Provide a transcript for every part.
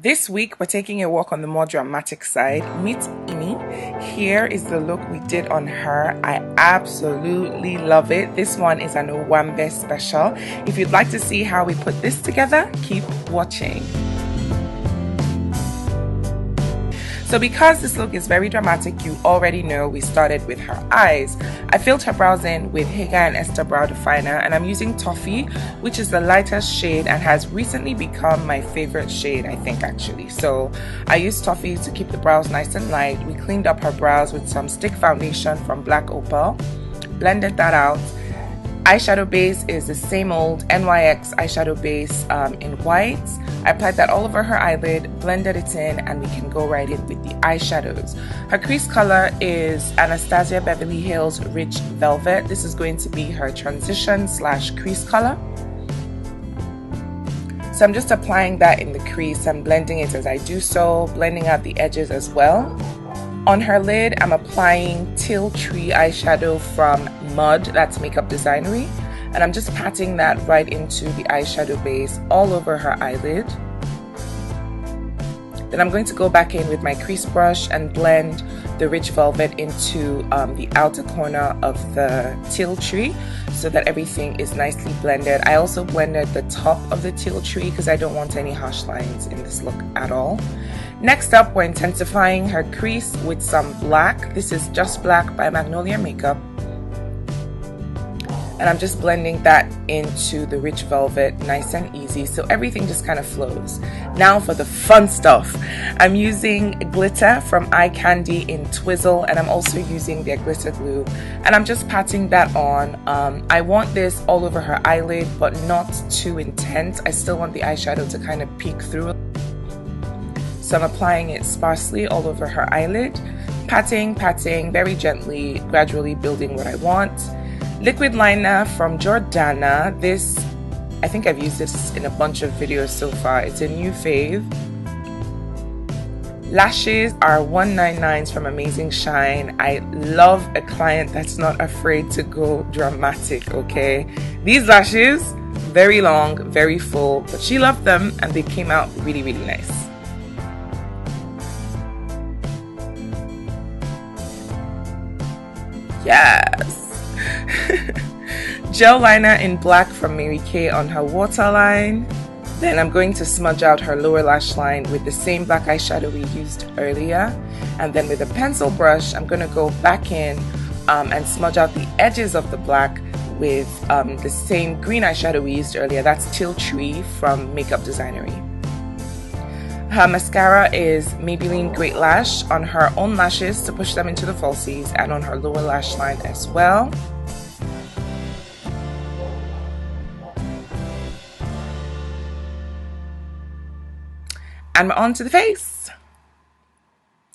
This week, we're taking a walk on the more dramatic side. Meet Imi. Here is the look we did on her. I absolutely love it. This one is an Owanbe special. If you'd like to see how we put this together, keep watching. So because this look is very dramatic, you already know we started with her eyes. I filled her brows in with Hegai and Esther brow definer, and I'm using Toffee, which is the lightest shade and has recently become my favorite shade, I think, actually. So I used Toffee to keep the brows nice and light. We cleaned up her brows with some stick foundation from Black Opal, blended that out. Eyeshadow base is the same old NYX eyeshadow base in white. I applied that all over her eyelid, blended it in, and we can go right in with the eyeshadows. Her crease color is Anastasia Beverly Hills Rich Velvet. This is going to be her transition / crease color. So I'm just applying that in the crease and blending it as I do so, blending out the edges as well. On her lid, I'm applying Teal Tree eyeshadow from Mud, that's Makeup Designery, and I'm just patting that right into the eyeshadow base all over her eyelid. Then I'm going to go back in with my crease brush and blend the Rich Velvet into the outer corner of the Teal Tree so that everything is nicely blended. I also blended the top of the Teal Tree because I don't want any harsh lines in this look at all. Next up, we're intensifying her crease with some black. This is Just Black by Magnolia Makeup. And I'm just blending that into the Rich Velvet nice and easy so everything just kind of flows. Now for the fun stuff. I'm using glitter from Eye Kandy in Twizzle, and I'm also using their glitter glue. And I'm just patting that on. I want this all over her eyelid, but not too intense. I still want the eyeshadow to kind of peek through. So I'm applying it sparsely all over her eyelid, patting, very gently, gradually building what I want. Liquid liner from Jordana. This, I think I've used this in a bunch of videos so far. It's a new fave. Lashes are 199s from Amazing Shine. I love a client that's not afraid to go dramatic, okay? These lashes, very long, very full, but she loved them and they came out really, really nice. Yes. Gel liner in black from Mary Kay on her waterline. Then I'm going to smudge out her lower lash line with the same black eyeshadow we used earlier. And then with a pencil brush, I'm going to go back in and smudge out the edges of the black with the same green eyeshadow we used earlier. That's Teal Tree from Makeup Designery. Her mascara is Maybelline Great Lash on her own lashes to push them into the falsies, and on her lower lash line as well. And we're on to the face.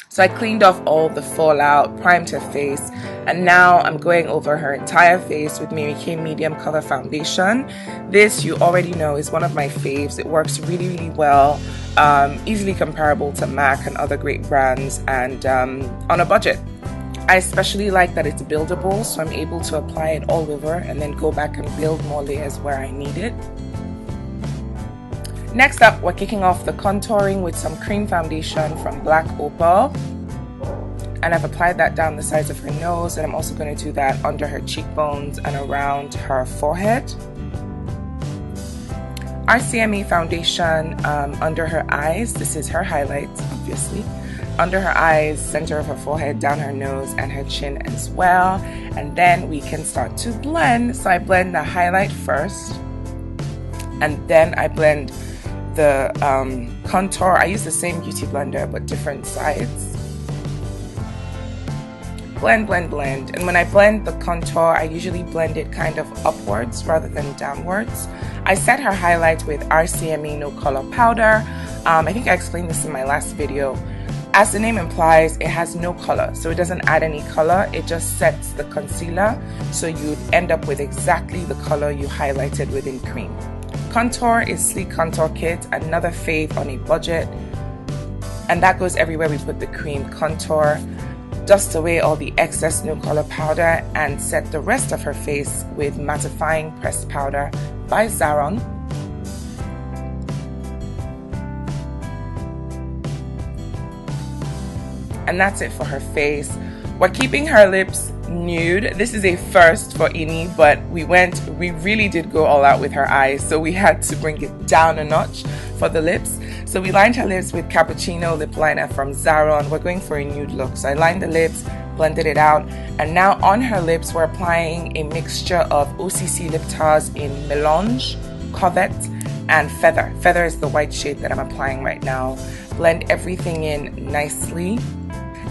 So I cleaned off all the fallout, primed her face, and now I'm going over her entire face with Mary Kay Medium Color Foundation. This, you already know, is one of my faves. It works really, really well, easily comparable to MAC and other great brands, and on a budget. I especially like that it's buildable, so I'm able to apply it all over and then go back and build more layers where I need it. Next up, we're kicking off the contouring with some cream foundation from Black Opal. And I've applied that down the sides of her nose, and I'm also going to do that under her cheekbones and around her forehead. RCMA Foundation under her eyes. This is her highlights, obviously. Under her eyes, center of her forehead, down her nose, and her chin as well. And then we can start to blend. So I blend the highlight first, and then I blend the contour. I use the same beauty blender but different sides. Blend, blend, blend. And when I blend the contour, I usually blend it kind of upwards rather than downwards. I set her highlight with RCMA No Color Powder. I think I explained this in my last video. As the name implies, it has no color, so it doesn't add any color. It just sets the concealer, so you'd end up with exactly the color you highlighted within cream. Contour is Sleek Contour Kit, another fave on a budget, and that goes everywhere we put the cream. Contour, dust away all the excess no color powder, and set the rest of her face with Mattifying Pressed Powder by Zaron. and that's it for her face. We're keeping her lips nude. This is a first for Ini, but we really did go all out with her eyes, so we had to bring it down a notch for the lips. So we lined her lips with Cappuccino lip liner from Zaron. We're going for a nude look, so I lined the lips, blended it out, and now on her lips we're applying a mixture of OCC lip tars in Melange, Covet, and Feather. Feather is the white shade that I'm applying right now. Blend everything in nicely.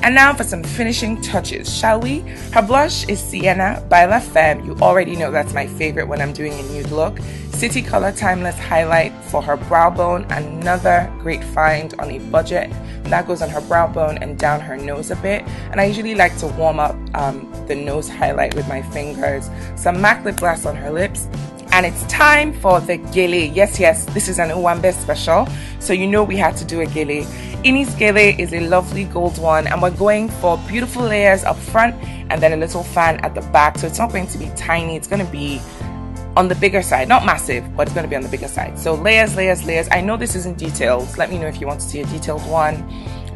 And now for some finishing touches, shall we? Her blush is Sienna by Femme. You already know that's my favorite when I'm doing a nude look. City Color Timeless highlight for her brow bone, another great find on a budget. That goes on her brow bone and down her nose a bit. And I usually like to warm up the nose highlight with my fingers. Some MAC lip gloss on her lips. And it's time for the gele. Yes, this is an Owanbe special, so you know we had to do a gele. Ini's gele is a lovely gold one, and we're going for beautiful layers up front and then a little fan at the back. So it's not going to be tiny, it's going to be on the bigger side. Not massive, but it's going to be on the bigger side. So layers, layers, layers. I know this isn't detailed. Let me know if you want to see a detailed one.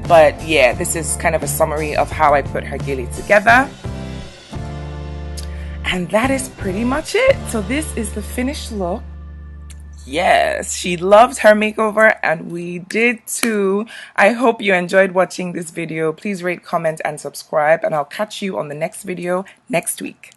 But yeah, this is kind of a summary of how I put her gele together. And that is pretty much it. So this is the finished look. Yes, she loved her makeover and we did too. I hope you enjoyed watching this video. Please rate, comment, and subscribe, and I'll catch you on the next video next week.